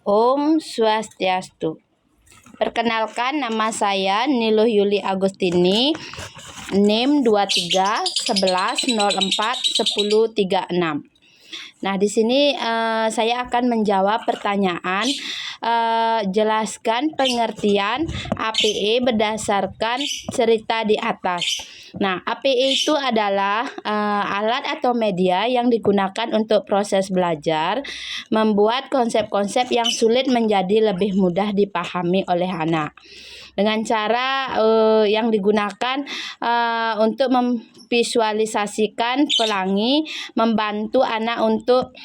Om Swastiastu. Perkenalkan, nama saya Niluh Yuli Agustini, NIM 2311041036. Nah, di sini saya akan menjawab pertanyaan. Jelaskan pengertian APE berdasarkan cerita di atas. Nah, APE itu adalah alat atau media yang digunakan untuk proses belajar, membuat konsep-konsep yang sulit menjadi lebih mudah dipahami oleh anak. Dengan cara yang digunakan untuk memvisualisasikan pelangi, membantu anak untuk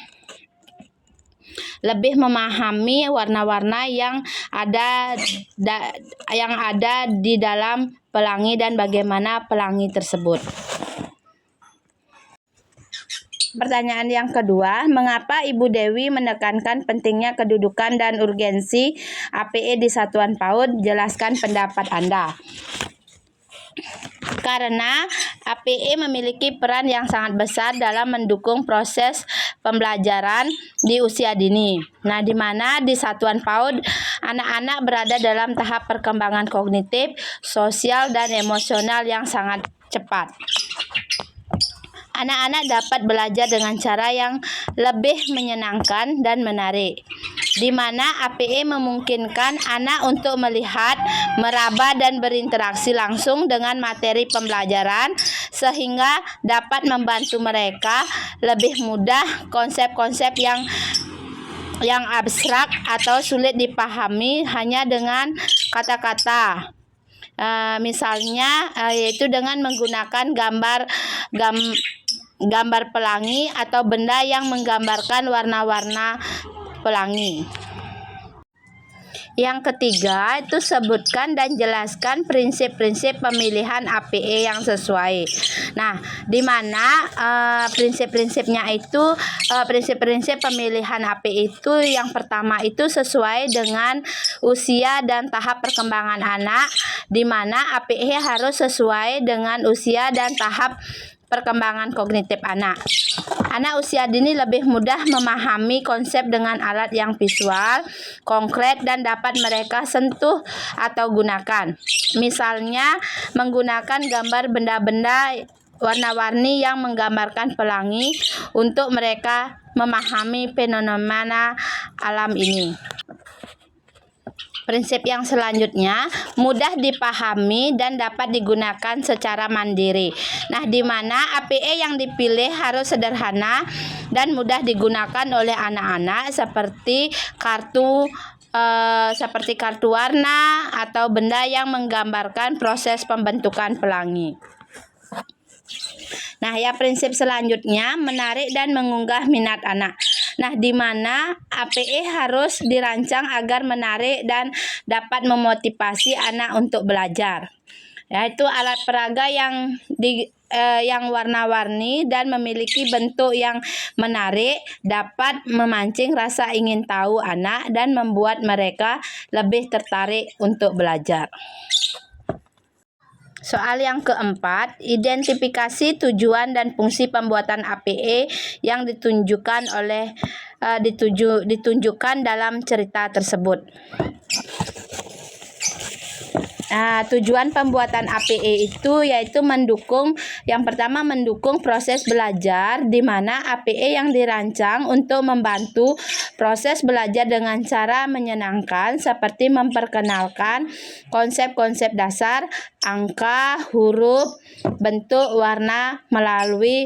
lebih memahami warna-warna yang ada di dalam pelangi dan bagaimana pelangi tersebut. Pertanyaan yang kedua, mengapa Ibu Dewi menekankan pentingnya kedudukan dan urgensi APE di satuan PAUD? Jelaskan pendapat Anda. Karena APE memiliki peran yang sangat besar dalam mendukung proses pembelajaran di usia dini. Nah, di mana di satuan PAUD anak-anak berada dalam tahap perkembangan kognitif, sosial, dan emosional yang sangat cepat. Anak-anak dapat belajar dengan cara yang lebih menyenangkan dan menarik, di mana APE memungkinkan anak untuk melihat, meraba, dan berinteraksi langsung dengan materi pembelajaran, sehingga dapat membantu mereka lebih mudah konsep-konsep yang abstrak atau sulit dipahami hanya dengan kata-kata. Misalnya yaitu dengan menggunakan gambar pelangi atau benda yang menggambarkan warna-warna pelangi. Yang ketiga itu sebutkan dan jelaskan prinsip-prinsip pemilihan APE yang sesuai. Nah, di mana prinsip-prinsipnya itu prinsip-prinsip pemilihan APE itu yang pertama itu sesuai dengan usia dan tahap perkembangan anak, di mana APE harus sesuai dengan usia dan tahap perkembangan kognitif anak. Anak usia dini lebih mudah memahami konsep dengan alat yang visual, konkret, dan dapat mereka sentuh atau gunakan. Misalnya, menggunakan gambar benda-benda warna-warni yang menggambarkan pelangi untuk mereka memahami fenomena alam ini. Prinsip yang selanjutnya, mudah dipahami dan dapat digunakan secara mandiri. Nah, di mana APE yang dipilih harus sederhana dan mudah digunakan oleh anak-anak seperti kartu warna atau benda yang menggambarkan proses pembentukan pelangi. Nah, ya prinsip selanjutnya, menarik dan mengunggah minat anak. Nah, di mana APE harus dirancang agar menarik dan dapat memotivasi anak untuk belajar. Yaitu alat peraga yang warna-warni dan memiliki bentuk yang menarik dapat memancing rasa ingin tahu anak dan membuat mereka lebih tertarik untuk belajar. Soal yang keempat, identifikasi tujuan dan fungsi pembuatan APE yang ditunjukkan dalam cerita tersebut. Tujuan pembuatan APE itu yaitu yang pertama mendukung proses belajar, di mana APE yang dirancang untuk membantu proses belajar dengan cara menyenangkan seperti memperkenalkan konsep-konsep dasar, angka, huruf, bentuk, warna melalui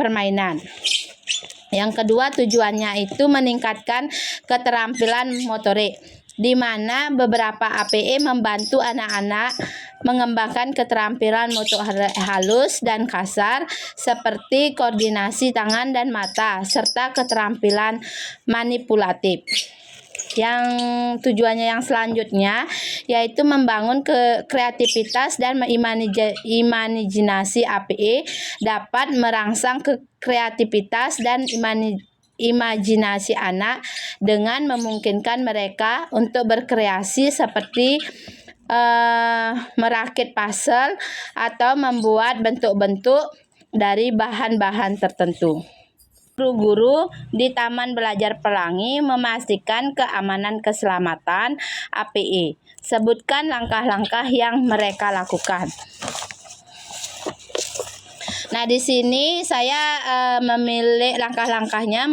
permainan. Yang kedua, tujuannya itu meningkatkan keterampilan motorik, di mana beberapa APE membantu anak-anak mengembangkan keterampilan motor halus dan kasar seperti koordinasi tangan dan mata serta keterampilan manipulatif. Yang tujuannya yang selanjutnya yaitu membangun kreativitas dan imajinasi APE dapat merangsang kreativitas dan imajinasi anak dengan memungkinkan mereka untuk berkreasi seperti merakit puzzle atau membuat bentuk-bentuk dari bahan-bahan tertentu. Guru-guru di Taman Belajar Pelangi memastikan keamanan keselamatan APE. Sebutkan langkah-langkah yang mereka lakukan. Nah, di sini saya memilih langkah-langkahnya,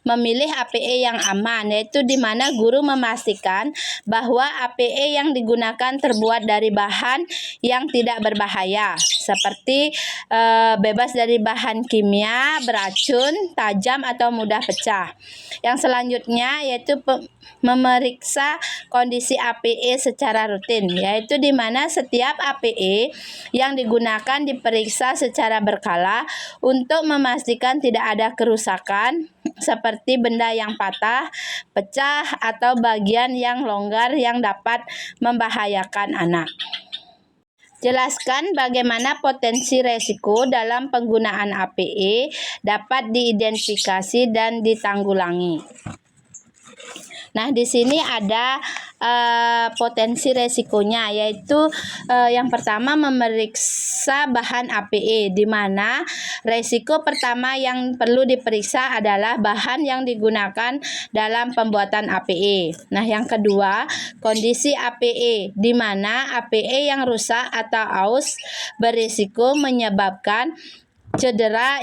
memilih APE yang aman, yaitu di mana guru memastikan bahwa APE yang digunakan terbuat dari bahan yang tidak berbahaya, seperti bebas dari bahan kimia, beracun, tajam atau mudah pecah. Yang selanjutnya yaitu memeriksa kondisi APE secara rutin, yaitu di mana setiap APE yang digunakan diperiksa secara berkala untuk memastikan tidak ada kerusakan seperti benda yang patah, pecah, atau bagian yang longgar yang dapat membahayakan anak. Jelaskan bagaimana potensi resiko dalam penggunaan APE dapat diidentifikasi dan ditanggulangi. Nah, di sini ada potensi resikonya, yaitu yang pertama memeriksa bahan APE, di mana resiko pertama yang perlu diperiksa adalah bahan yang digunakan dalam pembuatan APE. Nah, yang kedua, kondisi APE, di mana APE yang rusak atau aus berisiko menyebabkan cedera,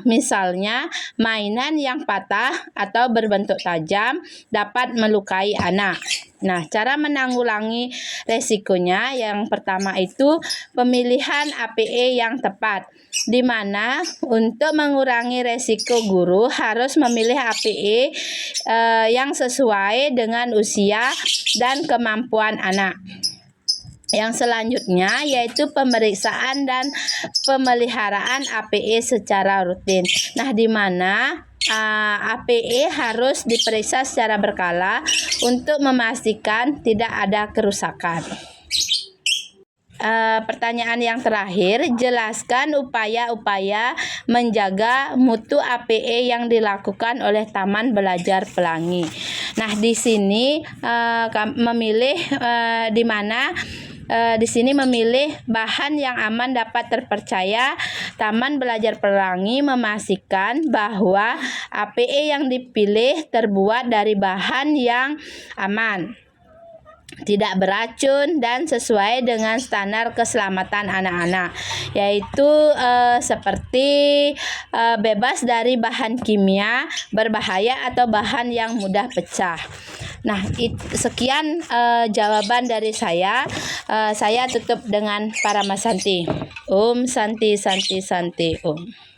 misalnya mainan yang patah atau berbentuk tajam dapat melukai anak. Nah, cara menanggulangi resikonya yang pertama itu pemilihan APE yang tepat, di mana untuk mengurangi resiko guru harus memilih APE yang sesuai dengan usia dan kemampuan anak. Yang selanjutnya yaitu pemeriksaan dan pemeliharaan APE secara rutin. Nah, di mana APE harus diperiksa secara berkala untuk memastikan tidak ada kerusakan. Pertanyaan yang terakhir, jelaskan upaya-upaya menjaga mutu APE yang dilakukan oleh Taman Belajar Pelangi. Nah, di sini memilih di mana di sini memilih bahan yang aman dapat terpercaya. Taman Belajar Pelangi memastikan bahwa APE yang dipilih terbuat dari bahan yang aman, tidak beracun, dan sesuai dengan standar keselamatan anak-anak, yaitu seperti bebas dari bahan kimia berbahaya atau bahan yang mudah pecah. Nah, sekian jawaban dari saya. Saya tutup dengan Paramasanti. Om Santi Santi Santi Om.